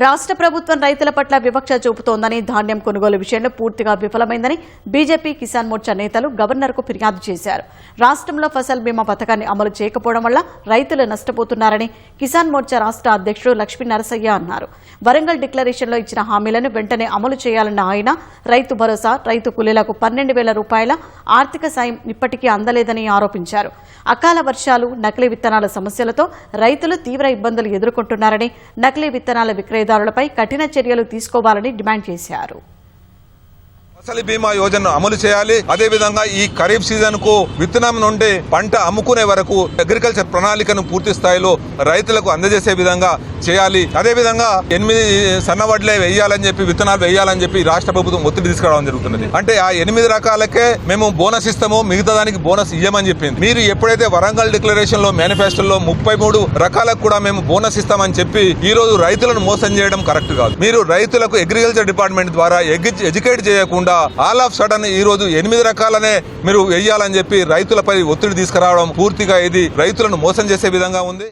రాష్ట్ర ప్రభుత్వం రైతుల పట్ల వివక్ష చూపుతోందని, ధాన్యం కొనుగోలు విషయంలో పూర్తిగా విఫలమైందని బీజేపీ కిసాన్ మోర్చా నేతలు గవర్నర్కు ఫిర్యాదు చేశారు. రాష్ట్రంలో ఫసల్ బీమా పథకాన్ని అమలు చేయకపోవడం వల్ల రైతులు నష్టపోతున్నారని కిసాన్ మోర్చా రాష్ట్ర అధ్యక్షుడు లక్ష్మీ నరసయ్య అన్నారు. వరంగల్ డిక్లరేషన్లో ఇచ్చిన హామీలను వెంటనే అమలు చేయాలన్న ఆయన రైతు భరోసా, రైతు కూలీలకు 12,000 రూపాయల ఆర్థిక సాయం ఇప్పటికీ అందలేదని ఆరోపించారు. అకాల వర్షాలు, నకిలీ విత్తనాల సమస్యలతో రైతులు తీవ్ర ఇబ్బందులు ఎదుర్కొంటున్నారని, నకిలీ విత్తనాల విక్రయదారులపై కఠిన చర్యలు తీసుకోవాలని డిమాండ్ చేశారు. ఫసల్ బీమా యోజనను అమలు చేయాలి. అదే విధంగా ఈ ఖరీఫ్ సీజన్ కు విత్తనం నుండి పంట అమ్ముకునే వరకు అగ్రికల్చర్ ప్రణాళికను పూర్తి స్థాయిలో రైతులకు అందజేసే విధంగా చేయాలి. అదే విధంగా 8 సన్నవడ్లే వేయాలని చెప్పి, విత్తనాలు వేయాలని చెప్పి రాష్ట్ర ప్రభుత్వం ఒత్తిడి తీసుకురావడం జరుగుతున్నది. అంటే ఆ 8 రకాలకే మేము బోనస్ ఇస్తాము, మిగతా దానికి బోనస్ ఇయ్యమని చెప్పింది. మీరు ఎప్పుడైతే వరంగల్ డిక్లరేషన్ లో, మేనిఫెస్టోలో 33 రకాలకు కూడా మేము బోనస్ ఇస్తామని చెప్పి ఈ రోజు రైతులను మోసం చేయడం కరెక్ట్ కాదు. మీరు రైతులకు అగ్రికల్చర్ డిపార్ట్మెంట్ ద్వారా ఎడ్యుకేట్ చేయకుండా ఆల్ ఆఫ్ సడన్ ఈ రోజు 8 రకాలనే మీరు వేయాలని చెప్పి రైతులపై ఒత్తిడి తీసుకురావడం పూర్తిగా ఇది రైతులను మోసం చేసే విధంగా ఉంది.